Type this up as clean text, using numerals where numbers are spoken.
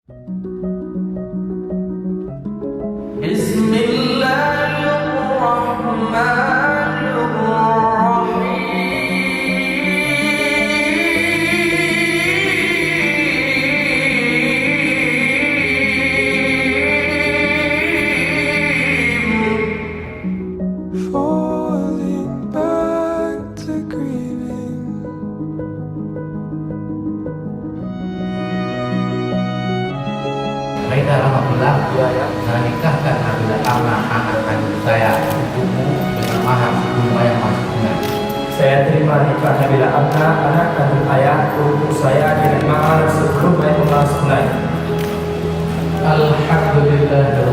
Falling back to grieving. Baik, alhamdulillah, saya nikahkan Nabila Amna, anak kandung saya, untukmu dengan mahar bunga yang masih tunai. Saya terima nikah Nabila Amna, anak kandung ayah, untuk saya dengan mahar sebelum bayar tunai. Alhamdulillah.